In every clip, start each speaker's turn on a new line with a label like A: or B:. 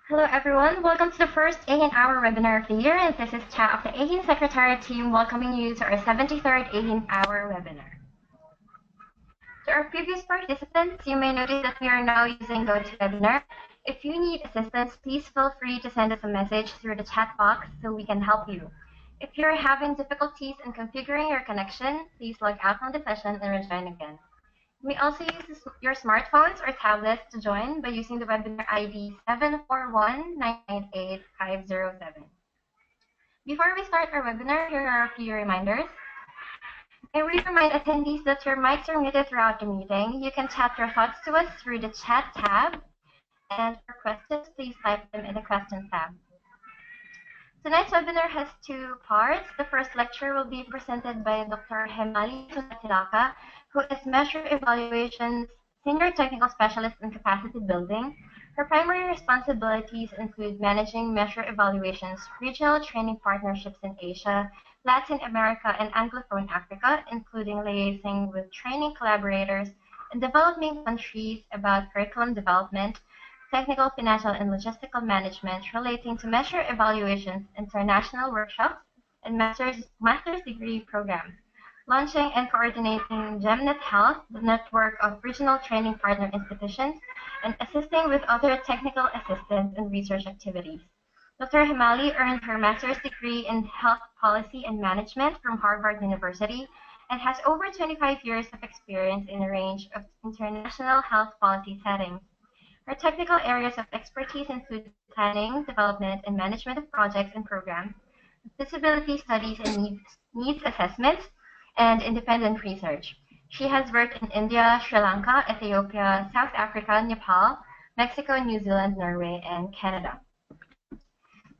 A: Hello everyone, welcome to the first AeHIN Hour webinar of the year, and this is Cha of the AeHIN Secretariat team welcoming you to our 73rd AeHIN Hour webinar. To our previous participants, you may notice that we are now using GoToWebinar. If you need assistance, please feel free to send us a message through the chat box so we can help you. If you're having difficulties in configuring your connection, please log out from the session and rejoin again. You may also use your smartphones or tablets to join by using the webinar ID 741-998-507. Before we start our webinar, here are a few reminders. I remind attendees that your mics are muted throughout the meeting. You can chat your thoughts to us through the chat tab, and for questions, please type them in the questions tab. Tonight's webinar has two parts. The first lecture will be presented by Dr. Hemali Sunatilaka, who is Measure Evaluation's Senior Technical Specialist in Capacity Building. Her primary responsibilities include managing Measure Evaluation's regional training partnerships in Asia, Latin America, and Anglophone Africa, including liaising with training collaborators in developing countries about curriculum development, technical, financial, and logistical management relating to Measure Evaluation's international workshops and master's degree programs, launching and coordinating GEMNet Health, the network of regional training partner institutions, and assisting with other technical assistance and research activities. Dr. Hemali earned her master's degree in health policy and management from Harvard University and has over 25 years of experience in a range of international health policy settings. Her technical areas of expertise include planning, development, and management of projects and programs, disability studies and needs assessments, and independent research. She has worked in India, Sri Lanka, Ethiopia, South Africa, Nepal, Mexico, New Zealand, Norway, and Canada.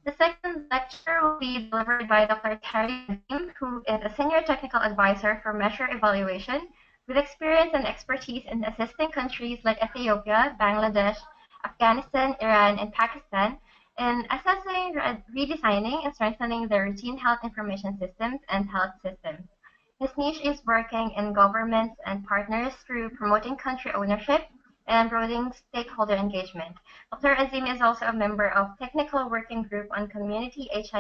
A: The second lecture will be delivered by Dr. Terry Nadim, who is a Senior Technical Advisor for Measure Evaluation, with experience and expertise in assisting countries like Ethiopia, Bangladesh, Afghanistan, Iran, and Pakistan in assessing, redesigning, and strengthening their routine health information systems and health systems. His niche is working in governments and partners through promoting country ownership and broadening stakeholder engagement. Dr. Azim is also a member of Technical Working Group on Community HIS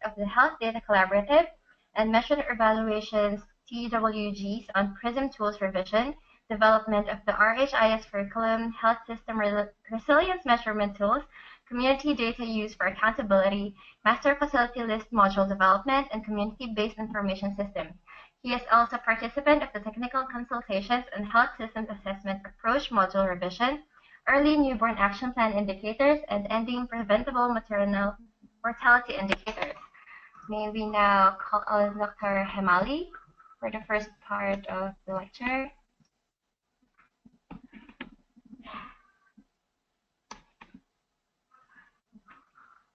A: of the Health Data Collaborative and Measure Evaluations TWGs on PRISM Tools Revision, development of the RHIS curriculum, health system resilience measurement tools, community data use for accountability, master facility list module development, and community-based information systems. He is also a participant of the Technical Consultations and Health Systems Assessment Approach Module Revision, Early Newborn Action Plan Indicators, and Ending Preventable Maternal Mortality Indicators. May we now call on Dr. Hemali for the first part of the lecture.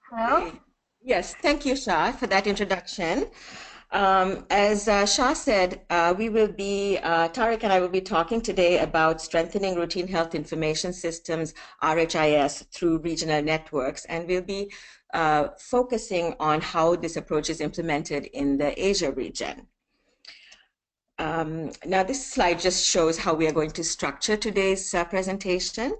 A: Hello?
B: Yes, thank you, Shah, for that introduction. As Shah said, Tariq and I will be talking today about strengthening routine health information systems, RHIS, through regional networks, and we'll be focusing on how this approach is implemented in the Asia region. Now, this slide just shows how we are going to structure today's presentation.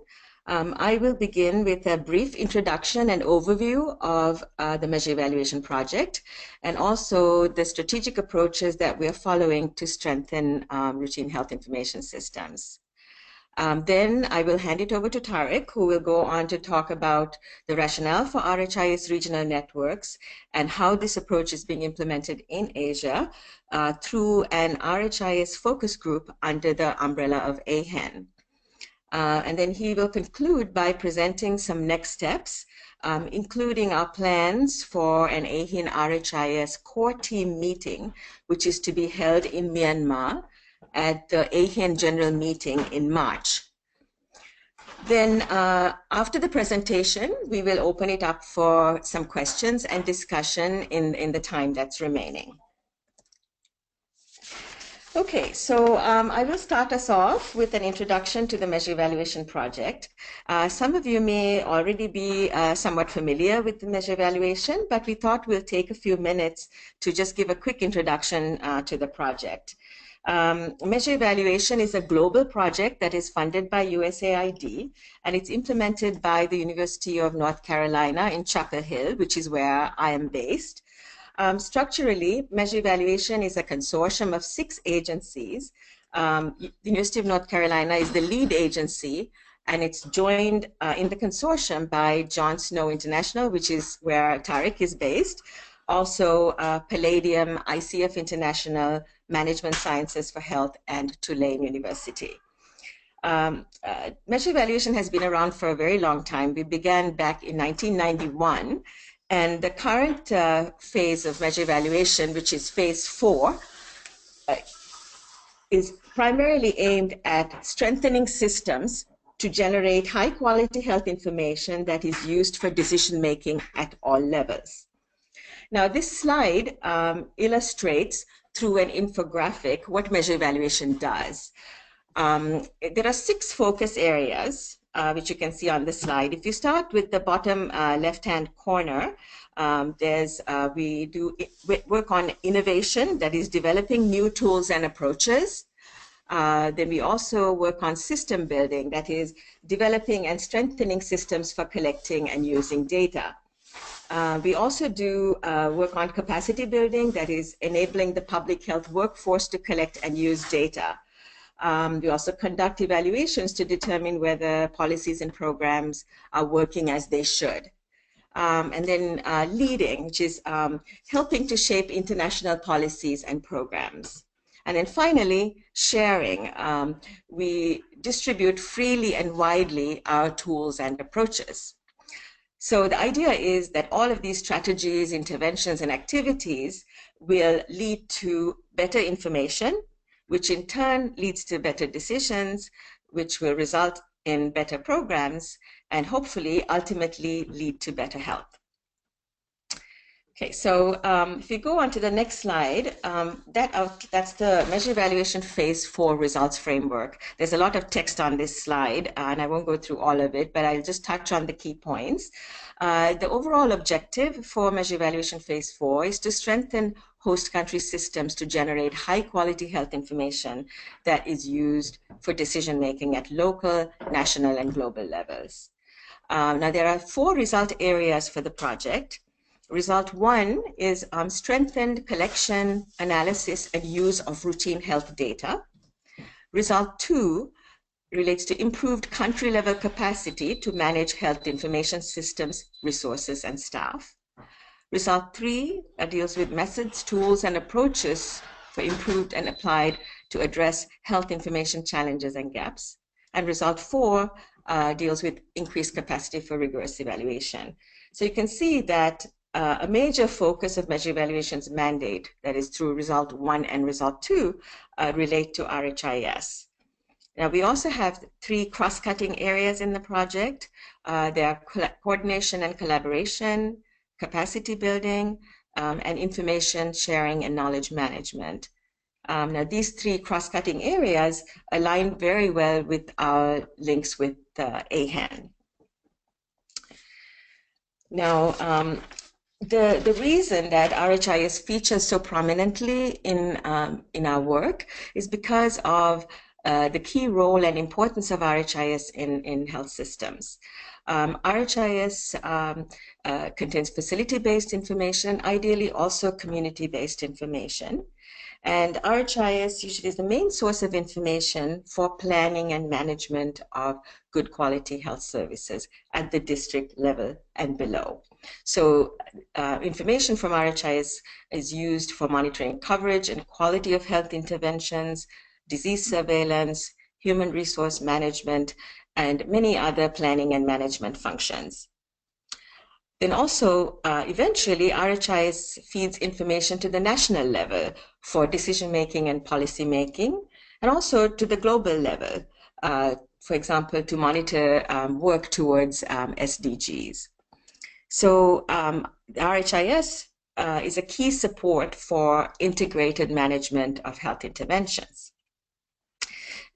B: I will begin with a brief introduction and overview of the Measure Evaluation Project and also the strategic approaches that we are following to strengthen routine health information systems. Then I will hand it over to Tariq, who will go on to talk about the rationale for RHIS regional networks and how this approach is being implemented in Asia through an RHIS focus group under the umbrella of AeHIN. And then he will conclude by presenting some next steps, including our plans for an AeHIN RHIS core team meeting, which is to be held in Myanmar at the AeHIN General Meeting in March. Then after the presentation, we will open it up for some questions and discussion in the time that's remaining. Okay, so I will start us off with an introduction to the Measure Evaluation Project. Some of you may already be somewhat familiar with the Measure Evaluation, but we thought we'll take a few minutes to just give a quick introduction to the project. Measure Evaluation is a global project that is funded by USAID, and it's implemented by the University of North Carolina in Chapel Hill, which is where I am based. Structurally, Measure Evaluation is a consortium of 6 agencies. The University of North Carolina is the lead agency, and it's joined in the consortium by John Snow International, which is where Tariq is based. Also, Palladium, ICF International, Management Sciences for Health, and Tulane University. Measure Evaluation has been around for a very long time. We began back in 1991, and the current phase of Measure Evaluation, which is phase 4, is primarily aimed at strengthening systems to generate high-quality health information that is used for decision-making at all levels. Now, this slide illustrates through an infographic what Measure Evaluation does. There are 6 focus areas, which you can see on the slide. If you start with the bottom left-hand corner, we do work on innovation, that is developing new tools and approaches. Then we also work on system building, that is developing and strengthening systems for collecting and using data. We also do work on capacity building, that is enabling the public health workforce to collect and use data. We also conduct evaluations to determine whether policies and programs are working as they should. And then leading, which is helping to shape international policies and programs. And then finally, sharing. We distribute freely and widely our tools and approaches. So the idea is that all of these strategies, interventions, and activities will lead to better information, which in turn leads to better decisions, which will result in better programs, and hopefully ultimately lead to better health. Okay, so if you go on to the next slide, that's the Measure Evaluation Phase 4 Results Framework. There's a lot of text on this slide, and I won't go through all of it, but I'll just touch on the key points. The overall objective for Measure Evaluation Phase 4 is to strengthen host country systems to generate high-quality health information that is used for decision-making at local, national, and global levels. Now, there are 4 result areas for the project. Result 1 is strengthened collection, analysis, and use of routine health data. Result 2 relates to improved country-level capacity to manage health information systems, resources, and staff. Result 3 deals with methods, tools, and approaches for improved and applied to address health information challenges and gaps. And result 4 deals with increased capacity for rigorous evaluation. So you can see that a major focus of Measure Evaluation's mandate, that is through Result 1 and Result 2, relate to RHIS. Now, we also have 3 cross-cutting areas in the project. They are coordination and collaboration, capacity building, and information sharing and knowledge management. Now, these 3 cross-cutting areas align very well with our links with AeHIN. Now, the reason that RHIS features so prominently in our work is because of the key role and importance of RHIS in health systems. RHIS contains facility-based information, ideally also community-based information. And RHIS usually is the main source of information for planning and management of good quality health services at the district level and below. So information from RHIS is used for monitoring coverage and quality of health interventions, disease surveillance, human resource management, and many other planning and management functions. Then also, eventually, RHIS feeds information to the national level for decision-making and policy-making, and also to the global level, for example, to monitor work towards SDGs. So RHIS is a key support for integrated management of health interventions.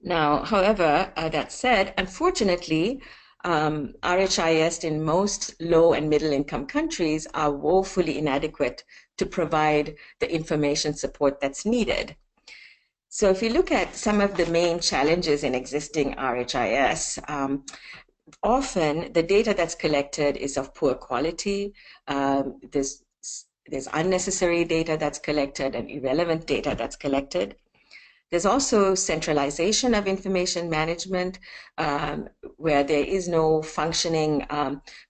B: Now, however, that said, unfortunately, RHIS in most low and middle income countries are woefully inadequate to provide the information support that's needed. So if you look at some of the main challenges in existing RHIS, often the data that's collected is of poor quality. There's unnecessary data that's collected and irrelevant data that's collected. There's also centralization of information management, where there is no functioning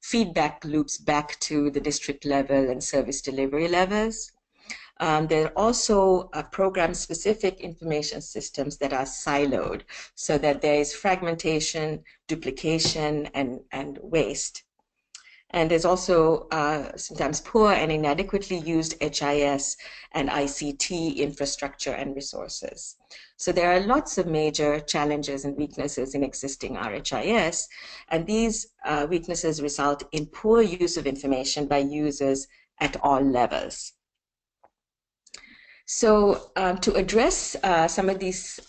B: feedback loops back to the district level and service delivery levels. There are also program-specific information systems that are siloed, so that there is fragmentation, duplication, and waste. And there's also sometimes poor and inadequately used HIS and ICT infrastructure and resources. So there are lots of major challenges and weaknesses in existing RHIS, and these weaknesses result in poor use of information by users at all levels. So to address some of these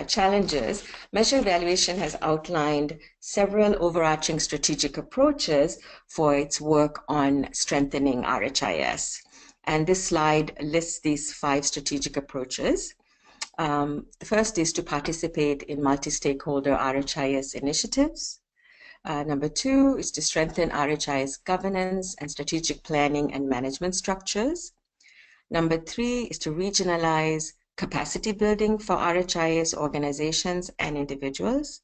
B: challenges, Measure Evaluation has outlined several overarching strategic approaches for its work on strengthening RHIS. And this slide lists these 5 strategic approaches. The first is to participate in multi-stakeholder RHIS initiatives. Number 2 is to strengthen RHIS governance and strategic planning and management structures. Number 3 is to regionalize capacity building for RHIS organizations and individuals.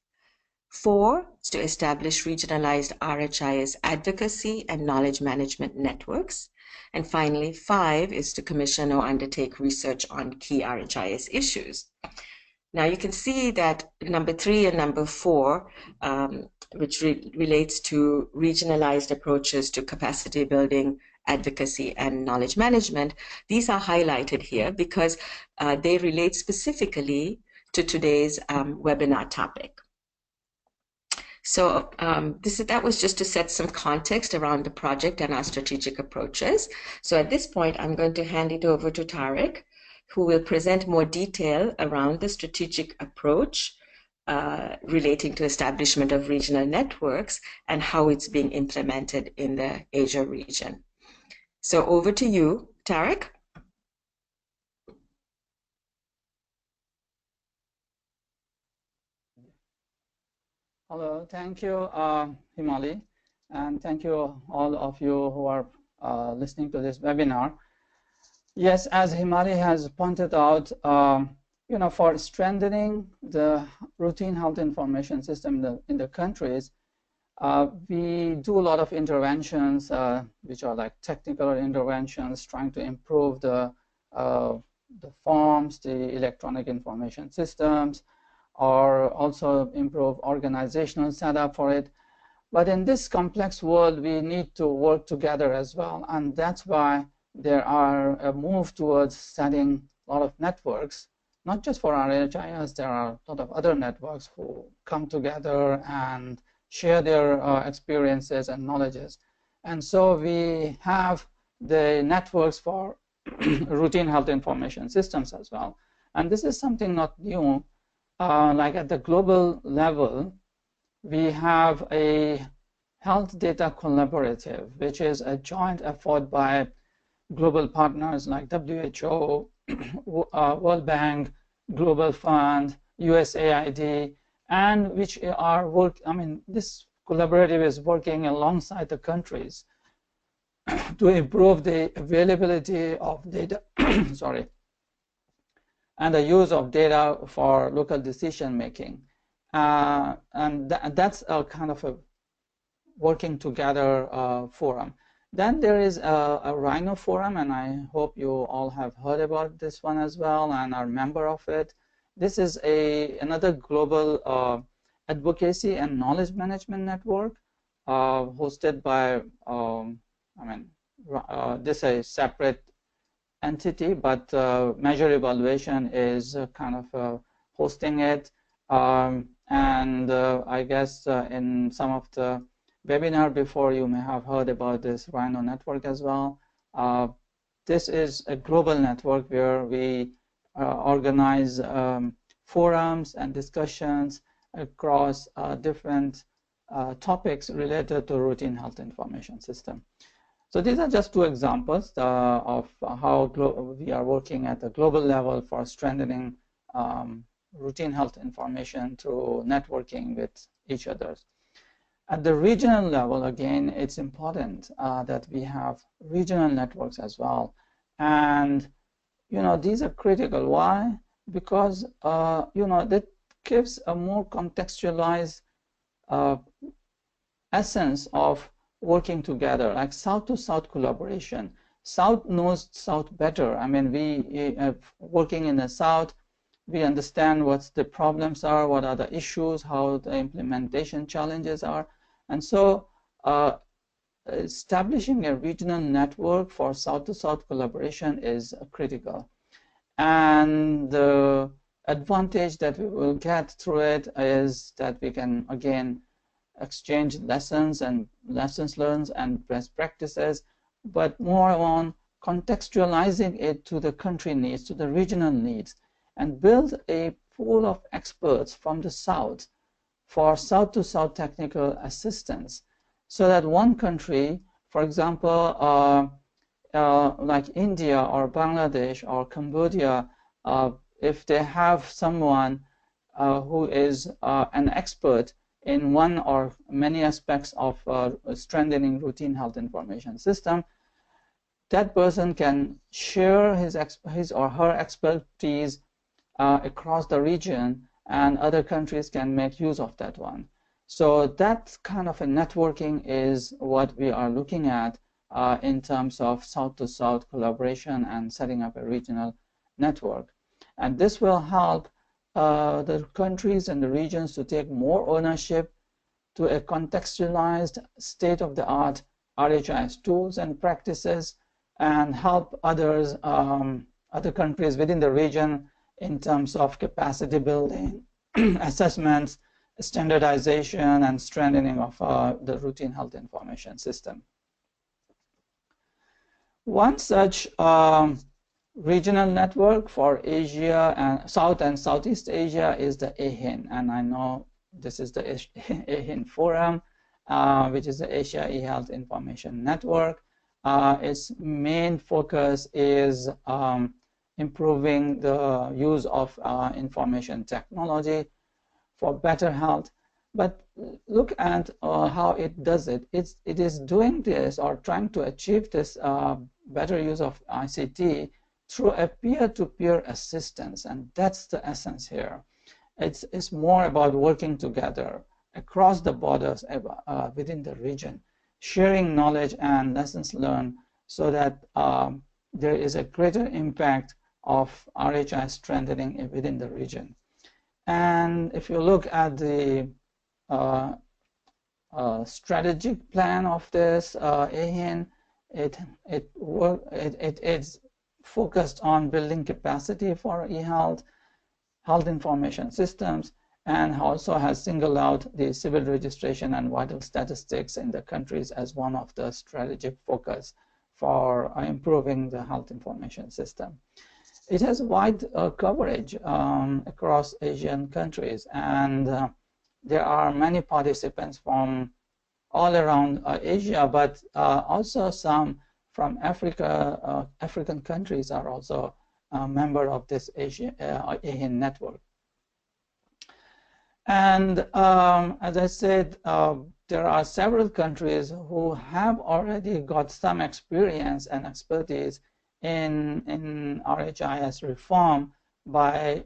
B: 4 is to establish regionalized RHIS advocacy and knowledge management networks. And finally, 5 is to commission or undertake research on key RHIS issues. Now you can see that number 3 and number 4, which relates to regionalized approaches to capacity building, advocacy, and knowledge management, these are highlighted here because they relate specifically to today's webinar topic. So that was just to set some context around the project and our strategic approaches. So at this point, I'm going to hand it over to Tariq, who will present more detail around the strategic approach relating to establishment of regional networks and how it's being implemented in the Asia region. So over to you, Tariq.
C: Hello, thank you, Himali, and thank you all of you who are listening to this webinar. Yes, as Himali has pointed out, for strengthening the routine health information system in the countries, we do a lot of interventions, which are like technical interventions, trying to improve the forms, the electronic information systems, or also improve organizational setup for it. But in this complex world, we need to work together as well. And that's why there are a move towards setting a lot of networks, not just for RHIS, there are a lot of other networks who come together and share their experiences and knowledges. And so we have the networks for routine health information systems as well. And this is something not new. Like at the global level, we have a health data collaborative, which is a joint effort by global partners like WHO, World Bank, Global Fund, USAID, and which are this collaborative is working alongside the countries to improve the availability of data, sorry, and the use of data for local decision making. And that's a kind of a working together forum. Then there is a Rhino forum, and I hope you all have heard about this one as well and are a member of it. This is another global advocacy and knowledge management network hosted by, this is a separate entity, but Measure Evaluation is kind of hosting it. And I guess in some of the webinar before, you may have heard about this Rhino network as well. This is a global network where we organize forums and discussions across different topics related to routine health information system. So these are just 2 examples of how we are working at a global level for strengthening routine health information through networking with each other. At the regional level, again, it's important that we have regional networks as well. And, these are critical. Why? Because, that gives a more contextualized essence of working together, like South-to-South collaboration. South knows South better. I mean, we working in the South, we understand what the problems are, what are the issues, how the implementation challenges are. And so establishing a regional network for South-to-South collaboration is critical. And the advantage that we will get through it is that we can, again, exchange lessons and lessons learned and best practices, but more on contextualizing it to the country needs, to the regional needs, and build a pool of experts from the South for South-to-South technical assistance, so that one country, for example, like India or Bangladesh or Cambodia, if they have someone who is an expert in one or many aspects of strengthening routine health information system, that person can share his or her expertise across the region, and other countries can make use of that one. So that kind of a networking is what we are looking at in terms of South-to-South collaboration and setting up a regional network. And this will help the countries and the regions to take more ownership to a contextualized state-of-the-art RHIS tools and practices, and help others, other countries within the region in terms of capacity building, assessments, standardization, and strengthening of the routine health information system. One such regional network for Asia and South and Southeast Asia is the AeHIN, and I know this is the AeHIN forum, which is the Asia eHealth-Information-Network. Its main focus is improving the use of information technology for better health. But look at how it does it. It is doing this, or trying to achieve this better use of ICT through a peer-to-peer assistance, and that's the essence here. It's more about working together across the borders within the region, sharing knowledge and lessons learned, so that there is a greater impact of RHI strengthening within the region. And if you look at the strategic plan of this AeHIN, it's focused on building capacity for eHealth, health information systems, and also has singled out the civil registration and vital statistics in the countries as one of the strategic focus for improving the health information system. It has wide coverage across Asian countries, and there are many participants from all around Asia, but also some from Africa. African countries are also a member of this AeHIN network. And as I said, there are several countries who have already got some experience and expertise in RHIS reform by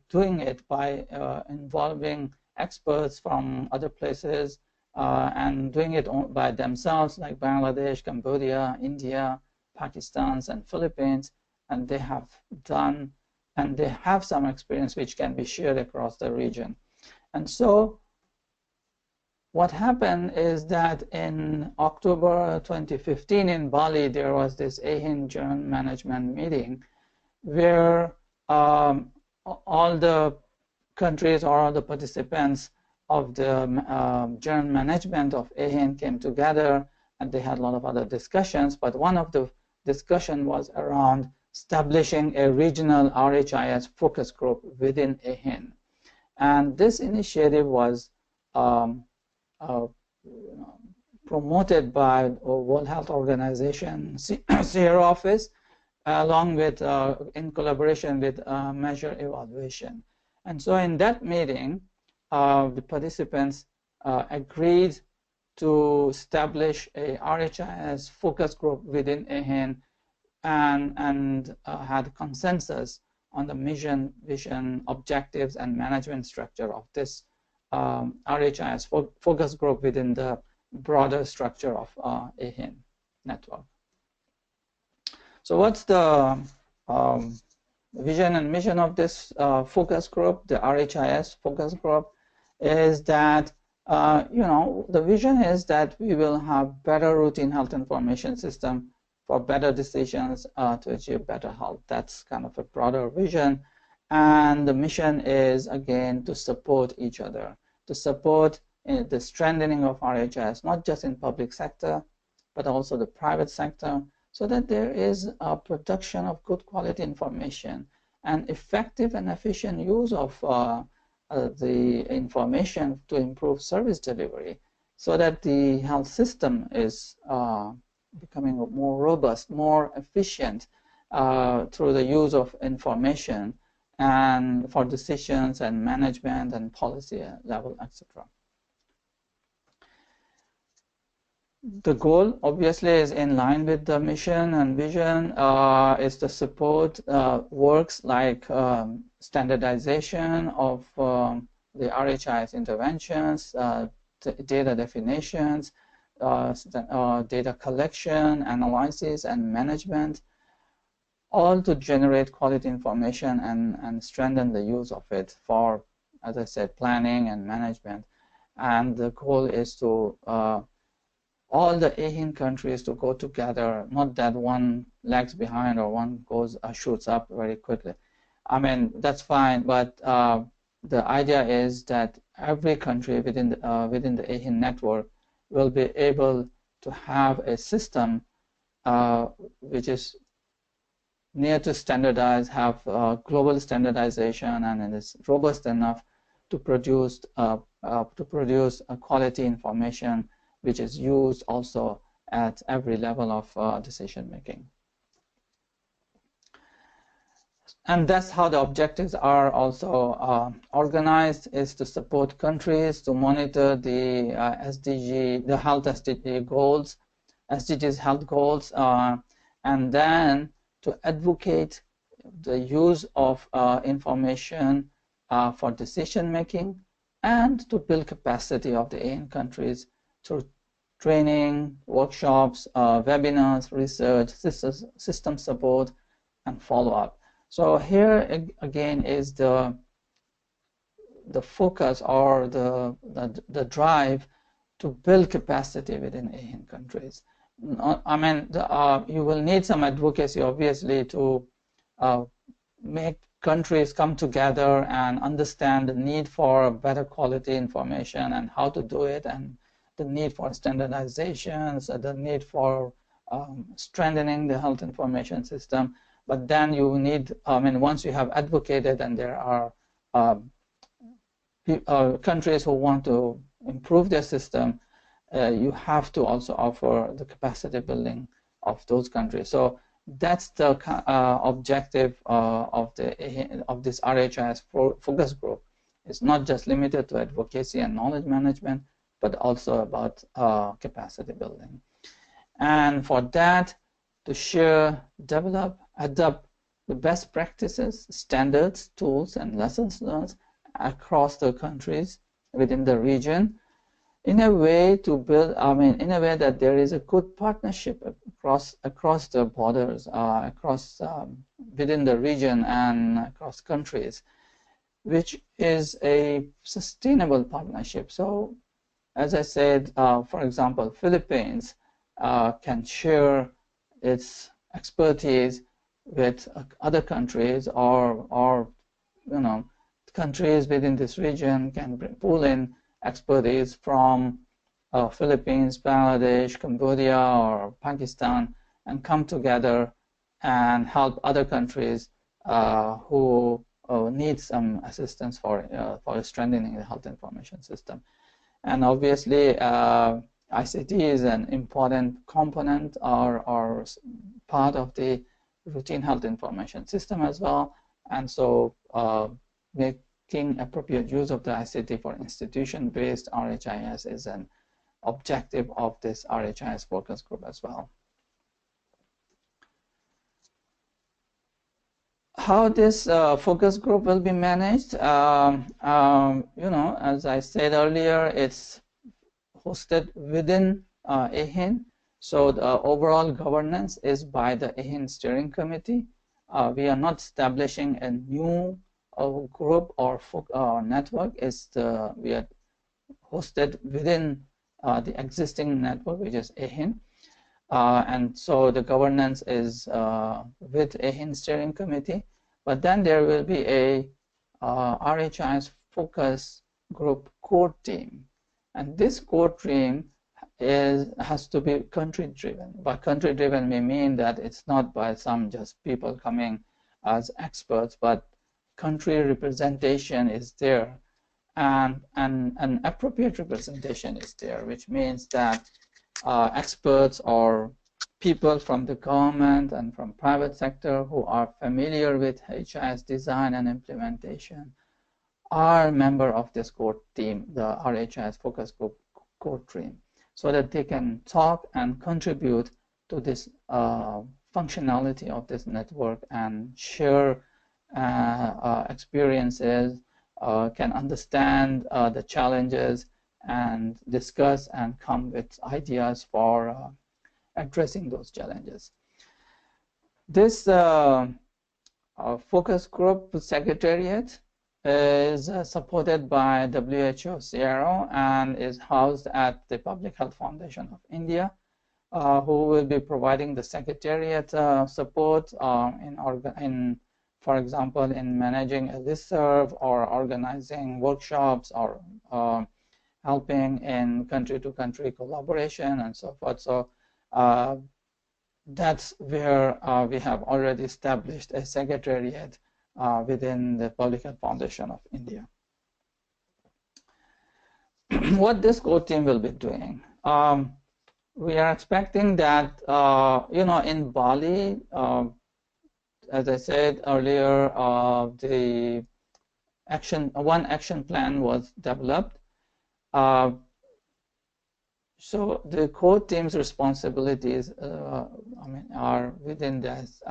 C: doing it, by involving experts from other places and doing it by themselves, like Bangladesh, Cambodia, India, Pakistan, and Philippines. And they have done, and they have some experience which can be shared across the region. And so what happened is that in October 2015 in Bali, there was this AeHIN joint management meeting where all the countries or all the participants of the joint management of AeHIN came together, and they had a lot of other discussions. But one of the discussion was around establishing a regional RHIS focus group within AeHIN. And this initiative was promoted by World Health Organization Sierra office along with in collaboration with measure evaluation. And so in that meeting, the participants agreed to establish a RHIS focus group within AeHIN and had consensus on the mission, vision, objectives, and management structure of this RHIS focus group within the broader structure of AeHIN network. So what's the vision and mission of this focus group, the RHIS focus group, is that the vision is that we will have better routine health information system for better decisions to achieve better health. That's kind of a broader vision. And the mission is, again, to support each other, to support the strengthening of RHIS, not just in public sector, but also the private sector, so that there is a production of good quality information and effective and efficient use of the information to improve service delivery, so that the health system is becoming more robust, more efficient through the use of information and for decisions and management and policy level, etc. The goal, obviously, is in line with the mission and vision, is to support works like standardization of the RHIS interventions, data definitions, data collection, analysis, and management, all to generate quality information and strengthen the use of it for, as I said, planning and management. And the goal is to all the AeHIN countries to go together, not that one lags behind or one goes shoots up very quickly. I mean, that's fine, but the idea is that every country within the AeHIN network will be able to have a system which is near to standardized, have global standardization, and it is robust enough to produce a quality information which is used also at every level of decision making. And that's how the objectives are also organized, is to support countries to monitor the SDG, the health SDG goals, SDGs health goals, and then to advocate the use of information for decision making and to build capacity of the AeHIN countries through training, workshops, webinars, research, system support, and follow-up. So here again is the focus or the drive to build capacity within AeHIN countries. I mean, you will need some advocacy, obviously, to make countries come together and understand the need for better quality information and how to do it, and the need for standardizations, the need for strengthening the health information system. But then you need, I mean, once you have advocated and there are countries who want to improve their system, you have to also offer the capacity building of those countries. So that's the objective of this RHIS focus group. It's not just limited to advocacy and knowledge management, but also about capacity building. And for that, to share, develop, adopt the best practices, standards, tools, and lessons learned across the countries within the region, in a way to build, I mean, in a way that there is a good partnership across the borders, across within the region and across countries, which is a sustainable partnership. So, as I said, for example, Philippines can share its expertise with other countries, or countries within this region can pull in expertise from Philippines, Bangladesh, Cambodia, or Pakistan, and come together and help other countries who need some assistance for strengthening the health information system. And obviously, ICT is an important component or part of the routine health information system as well. And so making appropriate use of the ICT for institution-based RHIS is an objective of this RHIS focus group as well. How this focus group will be managed, as I said earlier, it's hosted within AeHIN. So the overall governance is by the AeHIN steering committee. We are not establishing a new group or network. We are hosted within the existing network, which is AeHIN. And so the governance is with AeHIN steering committee. But then there will be a RHIS focus group core team. And this core team has to be country-driven. By country-driven, we mean that it's not by some just people coming as experts, but country representation is there, and an appropriate representation is there, which means that experts or people from the government and from private sector who are familiar with HIS design and implementation are member of this core team, the RHIS focus group core team, so that they can talk and contribute to this functionality of this network and share experiences, can understand the challenges and discuss and come with ideas for addressing those challenges. This focus group secretariat is supported by WHO CRO and is housed at the Public Health Foundation of India, who will be providing the secretariat support for example, in managing a listserv or organizing workshops or helping in country-to-country collaboration and so forth. So that's where we have already established a secretariat within the Public Health Foundation of India. What this core team will be doing, we are expecting that in Bali, as I said earlier, the one action plan was developed. So the core team's responsibilities, are within this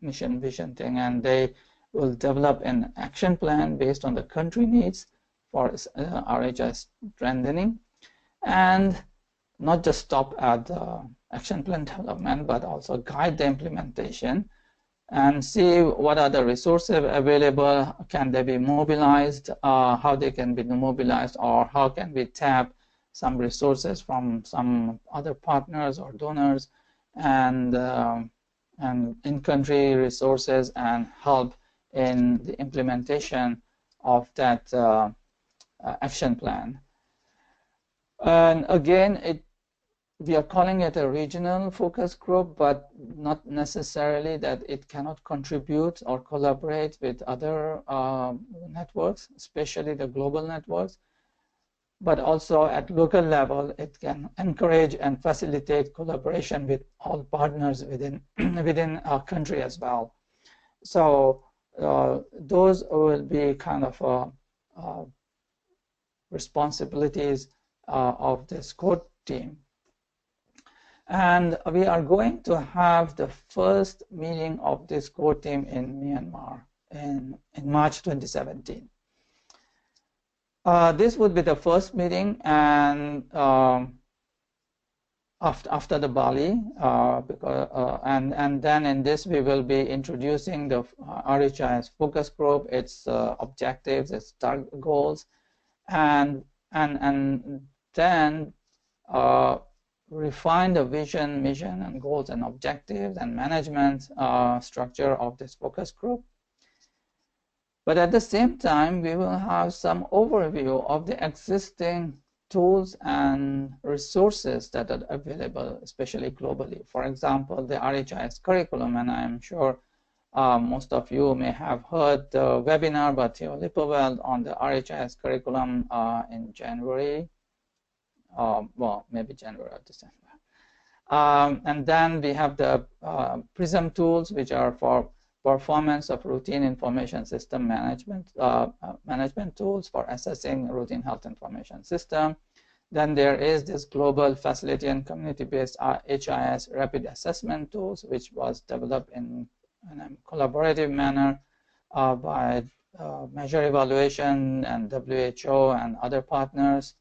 C: mission vision thing, and they will develop an action plan based on the country needs for RHIS strengthening, and not just stop at the action plan development, but also guide the implementation and see what are the resources available, can they be mobilized, how they can be mobilized, or how can we tap some resources from some other partners or donors, and in-country resources, and help in the implementation of that action plan. And again, we are calling it a regional focus group, but not necessarily that it cannot contribute or collaborate with other networks, especially the global networks. But also at local level, it can encourage and facilitate collaboration with all partners within our country as well. So those will be kind of responsibilities of this core team. And we are going to have the first meeting of this core team in Myanmar in March 2017. This would be the first meeting, and after the Bali, and then in this we will be introducing the RHIS focus group, its objectives, its target goals, and then refine the vision, mission, and goals and objectives and management structure of this focus group. But at the same time, we will have some overview of the existing tools and resources that are available, especially globally. For example, the RHIS curriculum, and I'm sure most of you may have heard the webinar by Theo Lipoveld on the RHIS curriculum in January, well, maybe January or December. And then we have the PRISM tools, which are for performance of routine information system management, management tools for assessing routine health information system. Then there is this global facility and community-based HIS rapid assessment tools, which was developed in a collaborative manner by Measure Evaluation and WHO and other partners.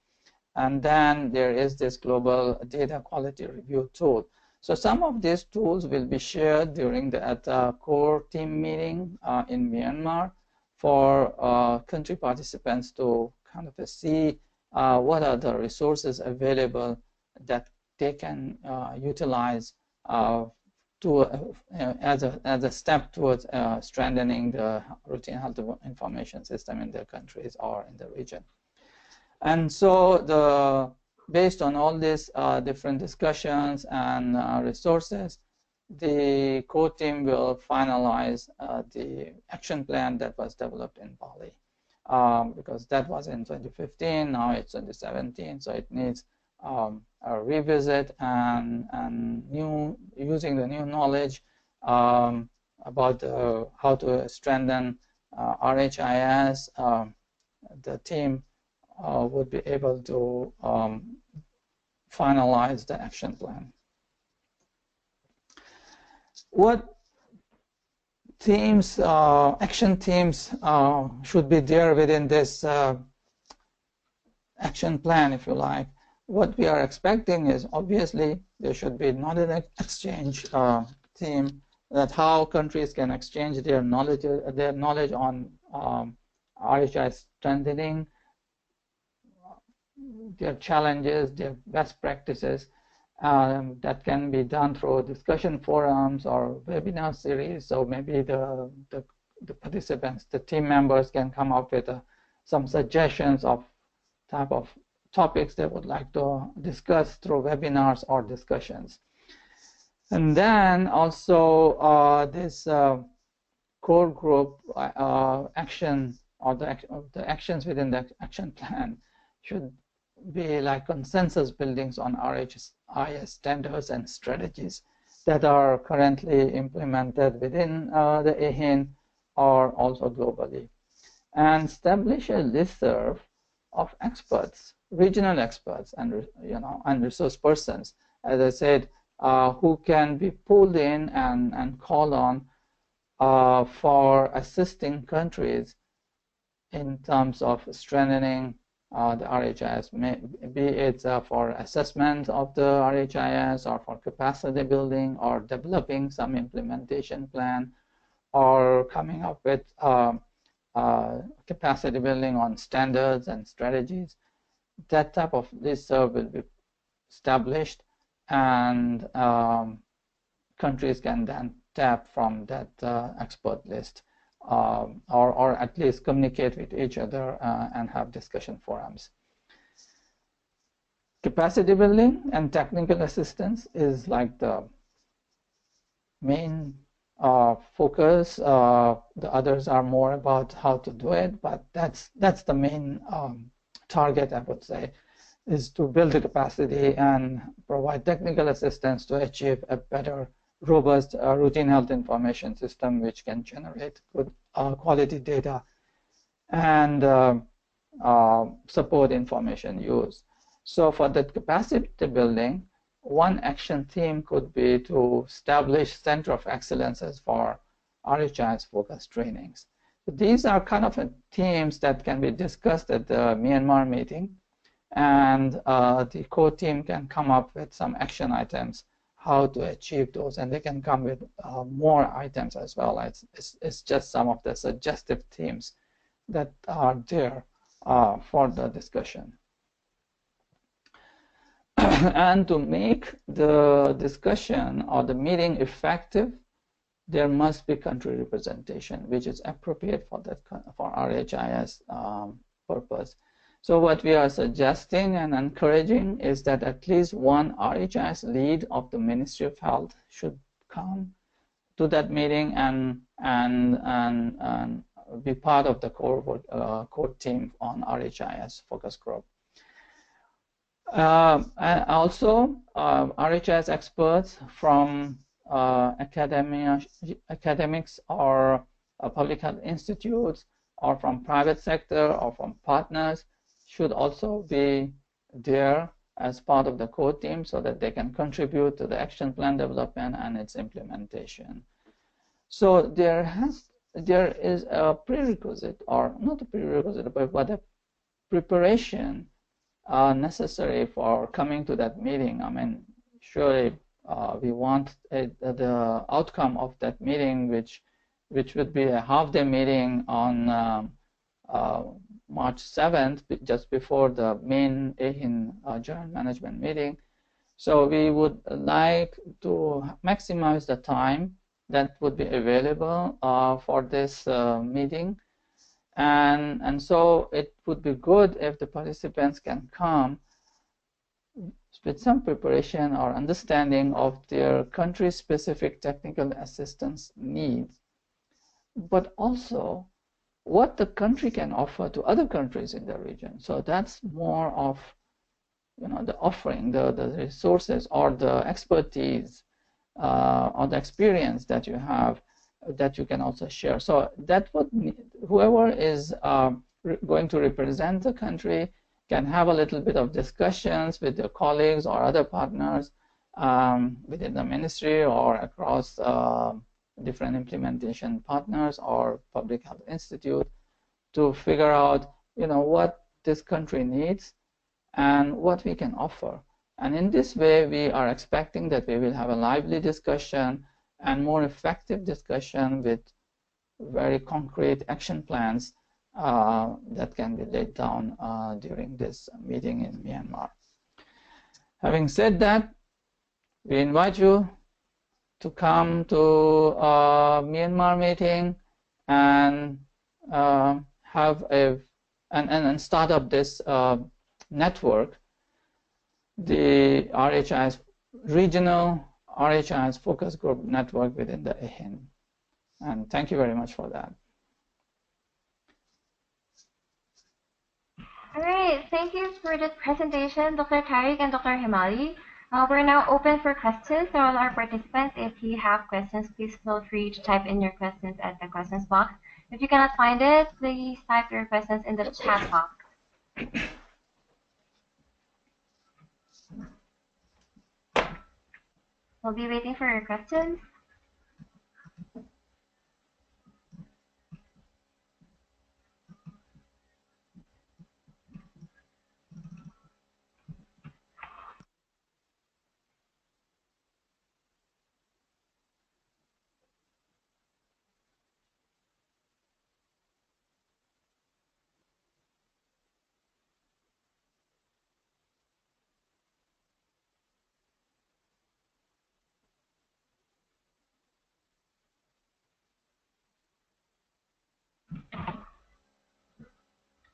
C: And then there is this global data quality review tool. So some of these tools will be shared during the core team meeting in Myanmar for country participants to kind of see what are the resources available that they can utilize as a step towards strengthening the routine health information system in their countries or in the region. And so based on all these different discussions and resources, the core team will finalize the action plan that was developed in Bali. Because that was in 2015, now it's 2017, so it needs a revisit and using the new knowledge about how to strengthen RHIS. The team would be able to finalize the action plan. What teams, action teams should be there within this action plan, if you like. What we are expecting is obviously there should be knowledge exchange team, that how countries can exchange their knowledge on RHIS strengthening, their challenges, their best practices. That can be done through discussion forums or webinar series. So maybe the participants, the team members can come up with some suggestions of type of topics they would like to discuss through webinars or discussions. And then also this core group action or the actions within the action plan should be like consensus buildings on RHIS standards and strategies that are currently implemented within the AeHIN or also globally, and establish a listserv of experts, regional experts, and and resource persons, as I said, who can be pulled in and called on for assisting countries in terms of strengthening the RHIS, be it for assessment of the RHIS or for capacity building or developing some implementation plan or coming up with capacity building on standards and strategies. That type of listserv will be established, and countries can then tap from that expert list. Or at least communicate with each other and have discussion forums. Capacity building and technical assistance is like the main focus. The others are more about how to do it, but that's the main target, I would say, is to build the capacity and provide technical assistance to achieve a better, robust routine health information system, which can generate good quality data and support information use. So for that capacity building, one action theme could be to establish center of excellences for RHIS focused trainings. So these are kind of themes that can be discussed at the Myanmar meeting, and the core team can come up with some action items how to achieve those, and they can come with more items as well. It's just some of the suggestive themes that are there for the discussion. And to make the discussion or the meeting effective, there must be country representation, which is appropriate for that for RHIS purpose. So what we are suggesting and encouraging is that at least one RHIS lead of the Ministry of Health should come to that meeting and be part of the core team on RHIS focus group. And also, RHIS experts from academics or public health institutes or from private sector or from partners should also be there as part of the core team so that they can contribute to the action plan development and its implementation. So there is a prerequisite, or not a prerequisite, but a preparation necessary for coming to that meeting. I mean, surely we want the outcome of that meeting, which would be a half-day meeting on March 7th, just before the main AeHIN joint management meeting. So we would like to maximize the time that would be available for this meeting. And so it would be good if the participants can come with some preparation or understanding of their country-specific technical assistance needs, but also what the country can offer to other countries in the region. So that's more of, you know, the offering, the resources or the expertise or the experience that you have that you can also share. So that would, whoever is going to represent the country can have a little bit of discussions with their colleagues or other partners within the ministry or across different implementation partners or public health institute to figure out, you know, what this country needs and what we can offer. And in this way, we are expecting that we will have a lively discussion and more effective discussion with very concrete action plans that can be laid down during this meeting in Myanmar. Having said that, we invite you to come to Myanmar meeting and have and start up this network, the RHIS regional RHIS focus group network within the AeHIN. And thank you very much for that.
A: All right, thank you for this presentation, Dr. Tariq and Dr. Himali. We're now open for questions to all our participants. If you have questions, please feel free to type in your questions at the questions box. If you cannot find it, please type your questions in the chat box. We'll be waiting for your questions.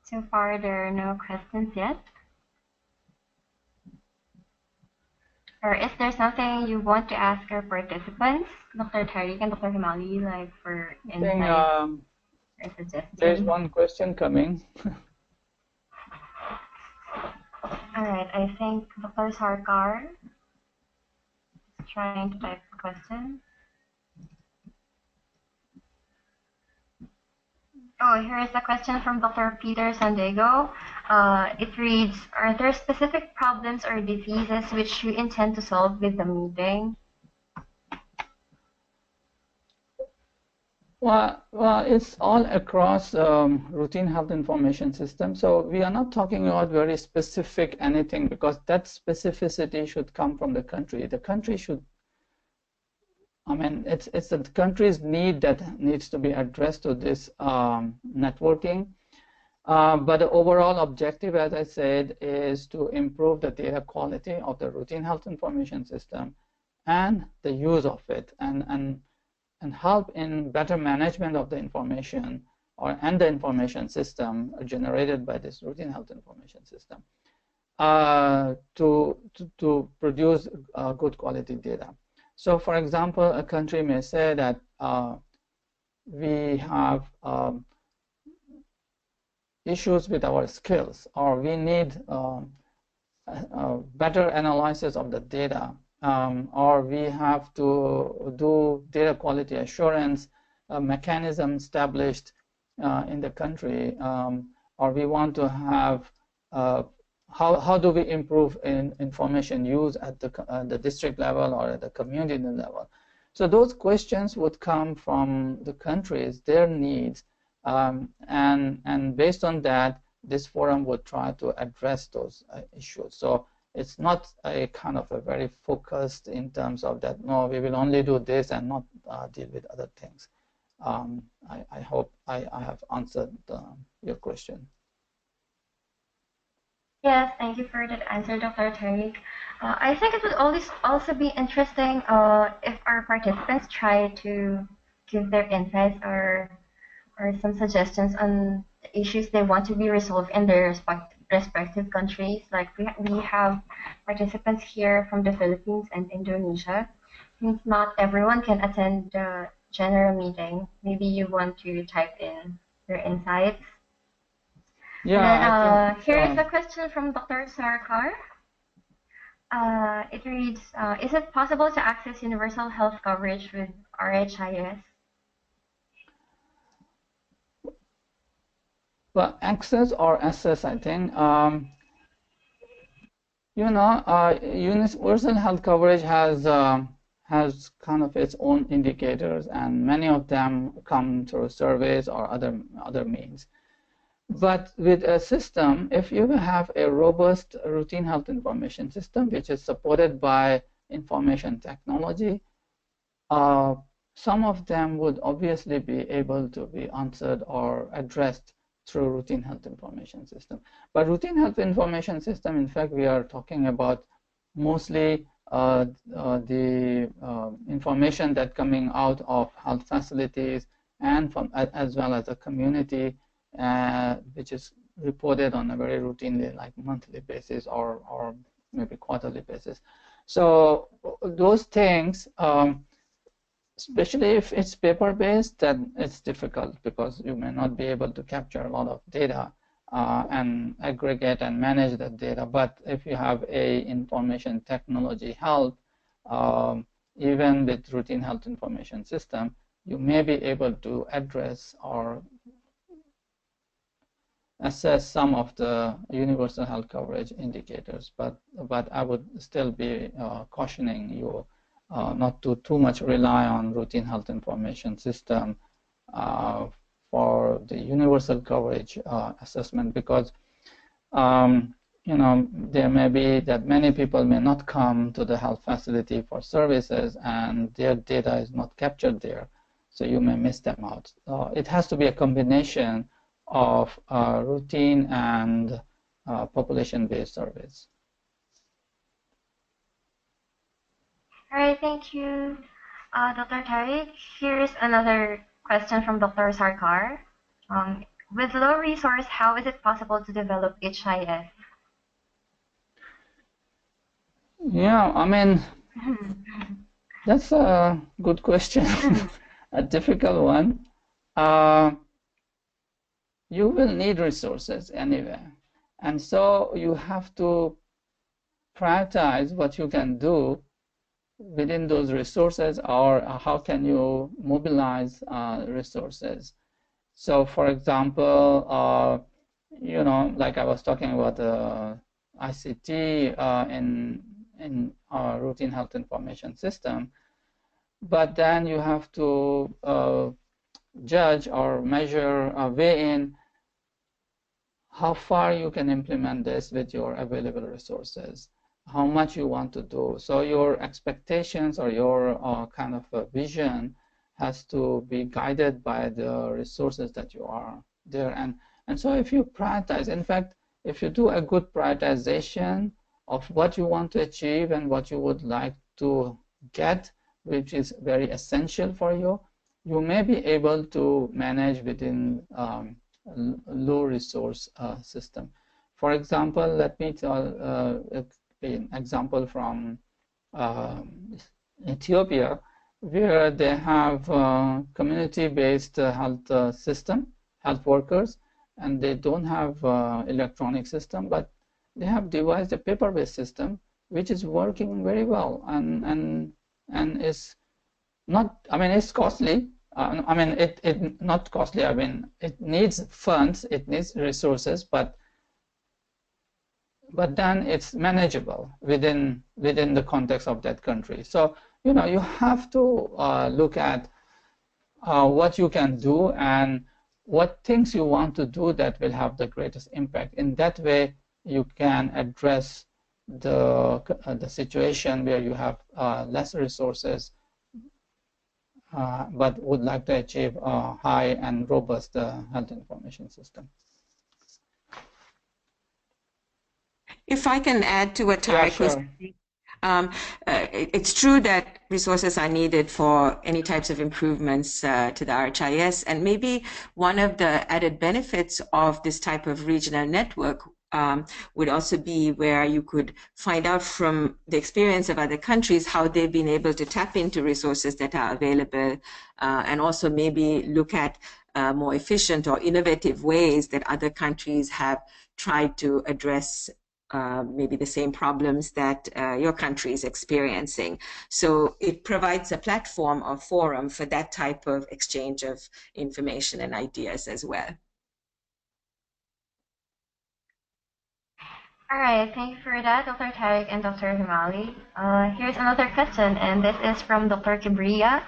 A: So far, there are no questions yet. Or is there something you want to ask our participants, Dr. Tariq and Dr. Himali, like for insight or suggestions?
C: There's one question coming.
A: All right, I think Dr. Sarkar is trying to type the question. Oh, here is a question from Dr. Peter Sandego. It reads, are there specific problems or diseases which you intend to solve with the meeting?
C: Well, it's all across routine health information system. So we are not talking about very specific anything because that specificity should come from the country. The country should, I mean, it's the country's need that needs to be addressed to this networking. But the overall objective, as I said, is to improve the data quality of the routine health information system and the use of it and help in better management of the information and the information system generated by this routine health information system to produce good quality data. So, for example, a country may say that we have issues with our skills, or we need better analysis of the data, or we have to do data quality assurance mechanism established in the country, or we want to have how do we improve information use at the district level or at the community level. So those questions would come from the countries, their needs, and based on that, this forum would try to address those issues. So it's not a kind of a very focused in terms of that, no, we will only do this and not deal with other things. I hope I have answered your question.
A: Yes, thank you for that answer, Dr. Tariq. I think it would also be interesting if our participants try to give their insights or some suggestions on the issues they want to be resolved in their respective countries. Like we have participants here from the Philippines and Indonesia. Since not everyone can attend the general meeting, maybe you want to type in your insights.
C: Yeah.
A: Here is a question from Dr. Sarkar. It reads, is it possible to access universal health coverage with RHIS?
C: Well, access or access, I think. Universal health coverage has kind of its own indicators, and many of them come through surveys or other means. But with a system, if you have a robust routine health information system, which is supported by information technology, some of them would obviously be able to be answered or addressed through routine health information system. But routine health information system, in fact, we are talking about mostly the information that coming out of health facilities and from as well as the community, which is reported on a very routinely, like monthly basis or maybe quarterly basis. So those things, especially if it's paper-based, then it's difficult because you may not be able to capture a lot of data and aggregate and manage that data. But if you have a information technology help, even with routine health information system, you may be able to address or assess some of the universal health coverage indicators, but I would still be cautioning you not to too much rely on routine health information system for the universal coverage assessment, because there may be that many people may not come to the health facility for services and their data is not captured there, so you may miss them out. It has to be a combination of routine and population-based surveys.
A: All right, thank you, Dr. Tariq. Here's another question from Dr. Sarkar. With low resource, how is it possible to develop HIS?
C: Yeah, I mean, that's a good question, a difficult one. You will need resources anyway, and so you have to prioritize what you can do within those resources, or how can you mobilize resources. So for example, like I was talking about ICT in our routine health information system, but then you have to judge or measure, weigh in how far you can implement this with your available resources, how much you want to do. So your expectations or your kind of a vision has to be guided by the resources that you are there. And so if you prioritize, in fact, if you do a good prioritization of what you want to achieve and what you would like to get, which is very essential for you, you may be able to manage within low resource system. For example, let me tell an example from Ethiopia, where they have community-based health workers, and they don't have electronic system, but they have devised a paper-based system which is working very well and is not, I mean, it's costly. I mean, it not costly. I mean, it needs funds, it needs resources, but then it's manageable within the context of that country. So, you know, you have to look at what you can do and what things you want to do that will have the greatest impact. In that way, you can address the situation where you have less resources, but would like to achieve a high and robust health information system.
B: If I can add to what Tarek was saying, it's true that resources are needed for any types of improvements to the RHIS, and maybe one of the added benefits of this type of regional network would also be where you could find out from the experience of other countries how they've been able to tap into resources that are available, and also maybe look at more efficient or innovative ways that other countries have tried to address maybe the same problems that your country is experiencing. So it provides a platform or forum for that type of exchange of information and ideas as well.
A: All right, thank you for that, Dr. Tarek and Dr. Himali. Here's another question, and this is from Dr. Kibriya.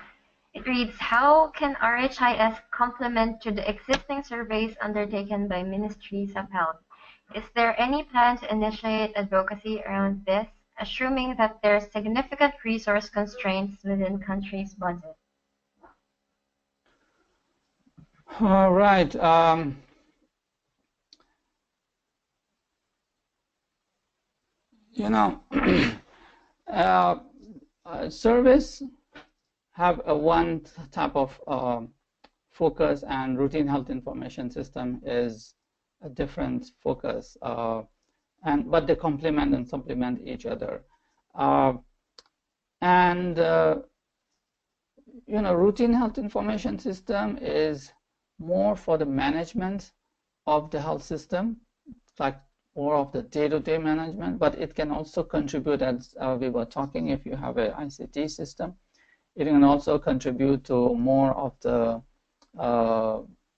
A: It reads, how can RHIS complement to the existing surveys undertaken by ministries of health? Is there any plan to initiate advocacy around this, assuming that there's significant resource constraints within countries' budget?
C: All right. You know, surveys have a one type of focus, and routine health information system is a different focus, but they complement and supplement each other. You know, routine health information system is more for the management of the health system, like more of the day-to-day management, but it can also contribute, as we were talking, if you have an ICT system, it can also contribute to more of the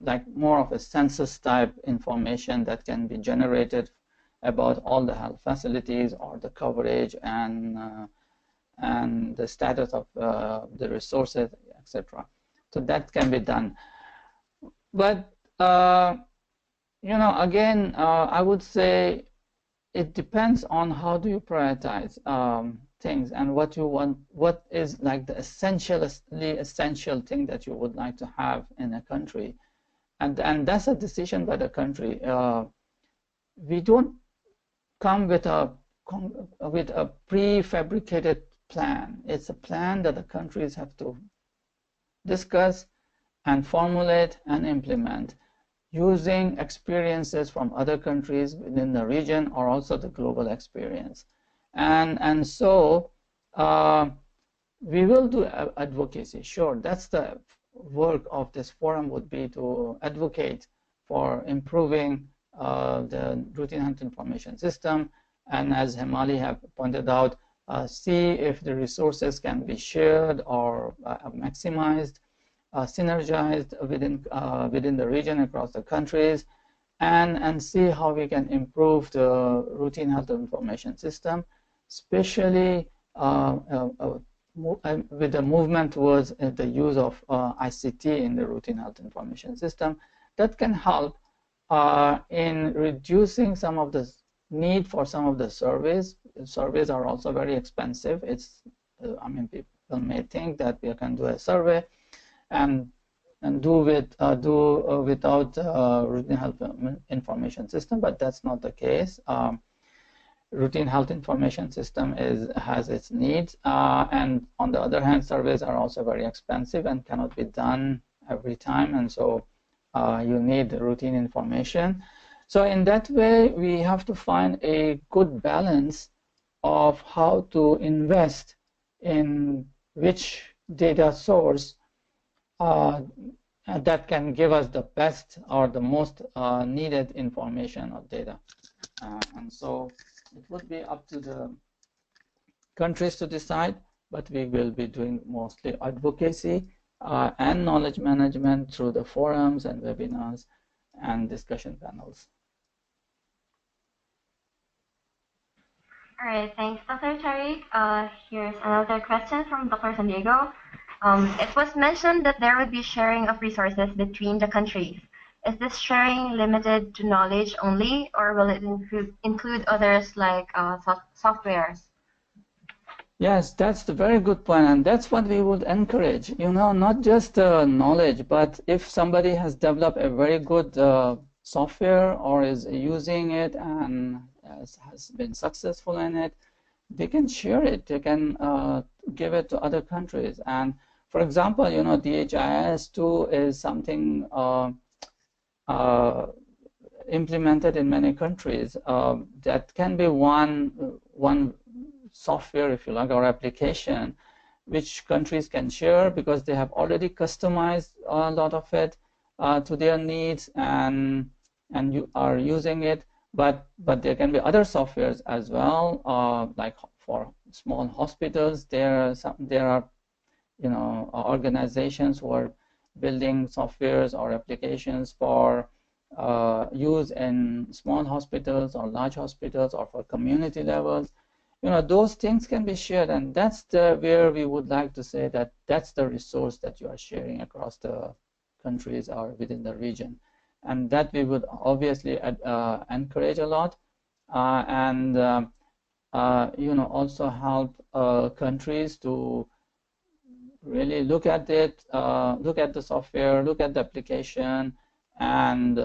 C: like more of a census type information that can be generated about all the health facilities or the coverage and the status of the resources, etc. So that can be done. But you know, again, I would say it depends on how do you prioritize things and what you want, what is like the essential thing that you would like to have in a country. And that's a decision by the country. We don't come with a prefabricated plan. It's a plan that the countries have to discuss and formulate and implement using experiences from other countries within the region or also the global experience. And so we will do advocacy. Sure, that's the work of this forum, would be to advocate for improving the routine health information system, and as Himali have pointed out, see if the resources can be shared or maximized, synergized within the region across the countries, and see how we can improve the routine health information system, especially with the movement towards the use of ICT in the routine health information system. That can help in reducing some of the need for some of the surveys. Surveys are also very expensive. It's, I mean, people may think that we can do a survey and do without routine health information system, but that's not the case. Routine health information system has its needs, and on the other hand, surveys are also very expensive and cannot be done every time, and so you need routine information. So in that way, we have to find a good balance of how to invest in which data source that can give us the best or the most needed information or data. And so it would be up to the countries to decide, but we will be doing mostly advocacy and knowledge management through the forums and webinars and discussion panels.
A: All right, thanks, Dr. Tariq. Here's another question from Dr. San Diego. It was mentioned that there would be sharing of resources between the countries. Is this sharing limited to knowledge only, or will it include others like softwares?
C: Yes, that's the very good point, and that's what we would encourage. You know, not just knowledge, but if somebody has developed a very good software or is using it and has been successful in it, they can share it. They can give it to other countries. And for example, you know, DHIS2 is something implemented in many countries. That can be one software, if you like, or application, which countries can share because they have already customized a lot of it to their needs and you are using it. But there can be other softwares as well, like for small hospitals. There are you know organizations who are building softwares or applications for use in small hospitals or large hospitals or for community levels. You know, those things can be shared, and that's where we would like to say that that's the resource that you are sharing across the countries or within the region, and that we would obviously encourage a lot, and you know, also help countries to really look at it, look at the software, look at the application, and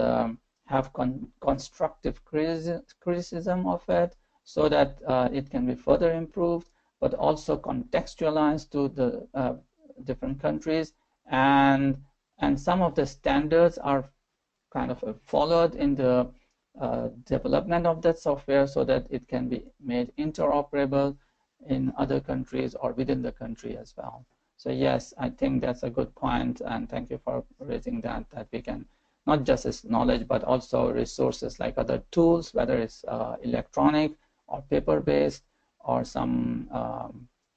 C: have constructive criticism of it so that it can be further improved, but also contextualized to the different countries. And some of the standards are kind of followed in the development of that software so that it can be made interoperable in other countries or within the country as well. So yes, I think that's a good point, and thank you for raising that we can not just as knowledge, but also resources like other tools, whether it's electronic or paper-based or some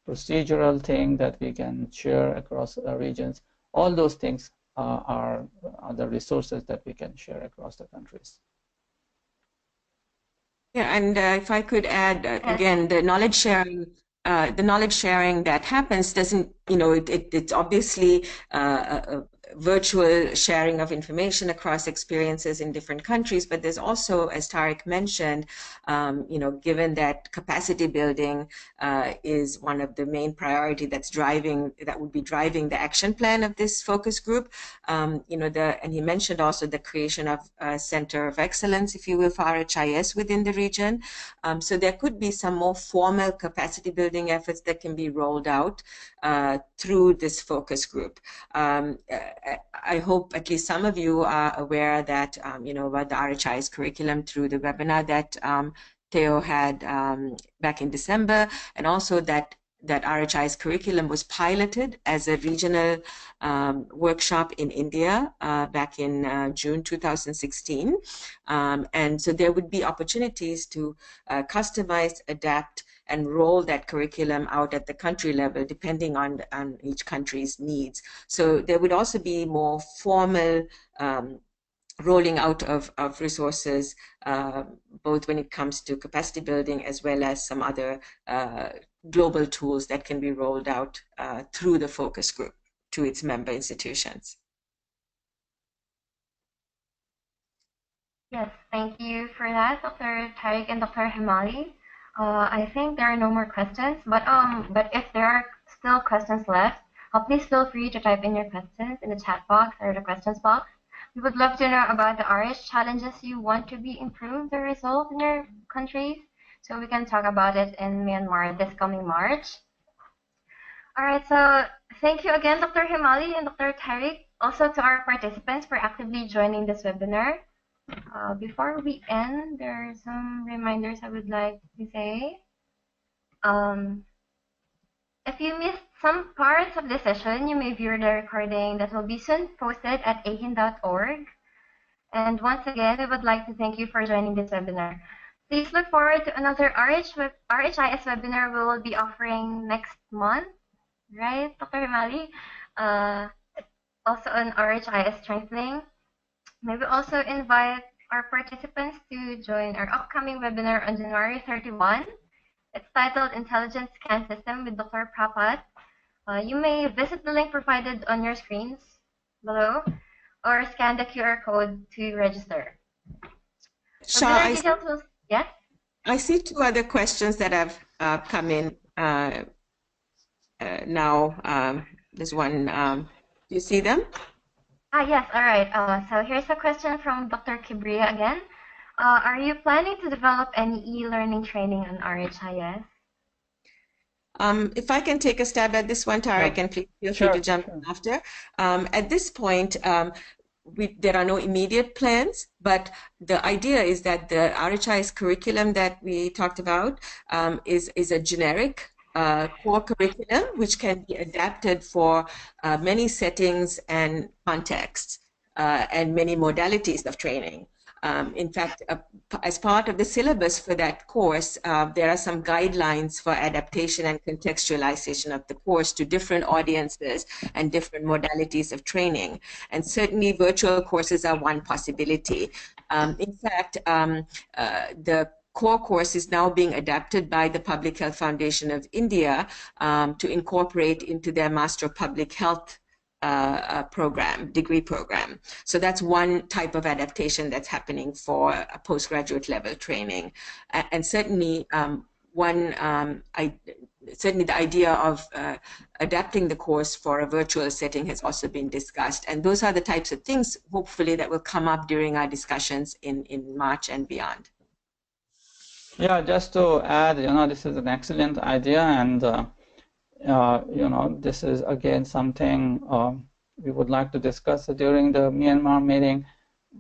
C: procedural thing that we can share across regions. All those things are the resources that we can share across the countries.
B: Yeah, and if I could add, again, the knowledge sharing that happens doesn't, you know, it's obviously a virtual sharing of information across experiences in different countries, but there's also, as Tariq mentioned, you know, given that capacity building is one of the main priority that would be driving the action plan of this focus group, you know, and he mentioned also the creation of a center of excellence, if you will, for RHIS within the region. So there could be some more formal capacity building efforts that can be rolled out through this focus group. I hope at least some of you are aware that, you know, about the RHIS curriculum through the webinar that Theo had back in December, and also that RHIS curriculum was piloted as a regional workshop in India back in June 2016. And so there would be opportunities to customize, adapt, and roll that curriculum out at the country level, depending on each country's needs. So there would also be more formal rolling out of resources, both when it comes to capacity building as well as some other global tools that can be rolled out through the focus group to its member institutions.
A: Yes, thank you for that, Dr. Tariq and Dr. Himali. I think there are no more questions, but if there are still questions left, please feel free to type in your questions in the chat box or the questions box. We would love to know about the RHIS challenges you want to be improved or resolved in your countries, so we can talk about it in Myanmar this coming March. All right, so thank you again, Dr. Himali and Dr. Tariq, also to our participants for actively joining this webinar. Before we end, there are some reminders I would like to say. If you missed some parts of the session, you may view the recording that will be soon posted at AeHIN.org. And once again, we would like to thank you for joining this webinar. Please look forward to another RHIS webinar we will be offering next month, right, Dr. Himali? Also on RHIS strengthening. May we also invite our participants to join our upcoming webinar on January 31. It's titled Intelligent Scan System with Dr. Prapat. You may visit the link provided on your screens below or scan the QR code to register.
B: Shah,
A: Yes?
B: I see two other questions that have come in now. There's one. Do you see them?
A: Yes, all right. So here's a question from Dr. Kibria again. Are you planning to develop any e-learning training on RHIS?
B: If I can take a stab at this one, Tarek, and please feel free to jump in after. At this point, there are no immediate plans, but the idea is that the RHIS curriculum that we talked about is a generic core curriculum which can be adapted for many settings and contexts and many modalities of training. In fact, as part of the syllabus for that course, there are some guidelines for adaptation and contextualization of the course to different audiences and different modalities of training. And certainly virtual courses are one possibility. In fact, the core course is now being adapted by the Public Health Foundation of India to incorporate into their Master of Public Health degree program. So that's one type of adaptation that's happening for a postgraduate level training. And certainly certainly the idea of adapting the course for a virtual setting has also been discussed. And those are the types of things, hopefully, that will come up during our discussions in March and beyond.
C: Yeah, just to add, this is an excellent idea, and this is again something we would like to discuss during the Myanmar meeting,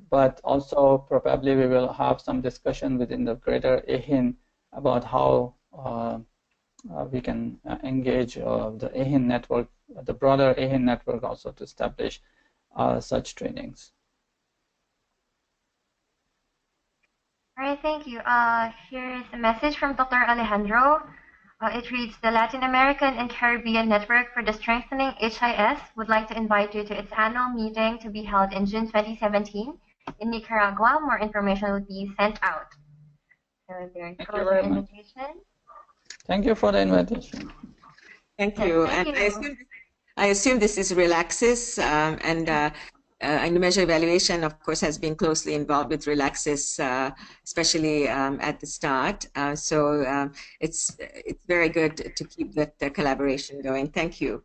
C: but also probably we will have some discussion within the greater AeHIN about how we can engage the AeHIN network, the broader AeHIN network, also to establish such trainings.
A: All right, thank you. Here is a message from Dr. Alejandro. It reads, the Latin American and Caribbean Network for the Strengthening HIS would like to invite you to its annual meeting to be held in June 2017 in Nicaragua. More information will be sent out. So there goes the invitation.
C: Thank you for the invitation.
B: Thank you. I assume this is RHIS, and measure evaluation, of course, has been closely involved with RHIS, especially at the start. So it's very good to keep the collaboration going. Thank you.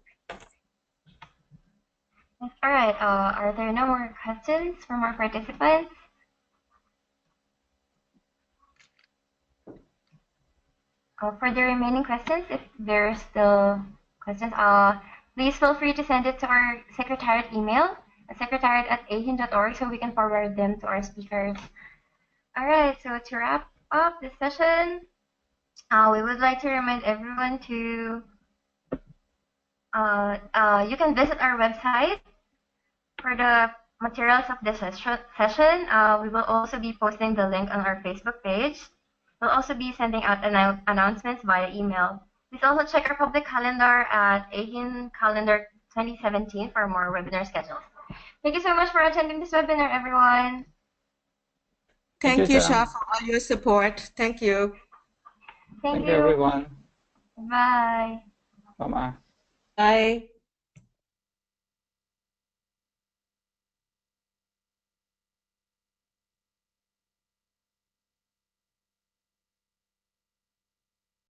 A: All right. Are there no more questions from our participants? For the remaining questions, if there are still questions, please feel free to send it to our secretariat email, secretariat@aehin.org, so we can forward them to our speakers. All right, so to wrap up this session, we would like to remind everyone to, you can visit our website for the materials of this session. We will also be posting the link on our Facebook page. We'll also be sending out announcements via email. Please also check our public calendar at AeHIN Calendar 2017 for more webinar schedules. Thank you so much for attending this webinar, everyone.
B: Thank you, Shah, for all your support. Thank you.
A: Thank
C: you, everyone.
A: Bye.
C: Bye-bye.
B: Bye.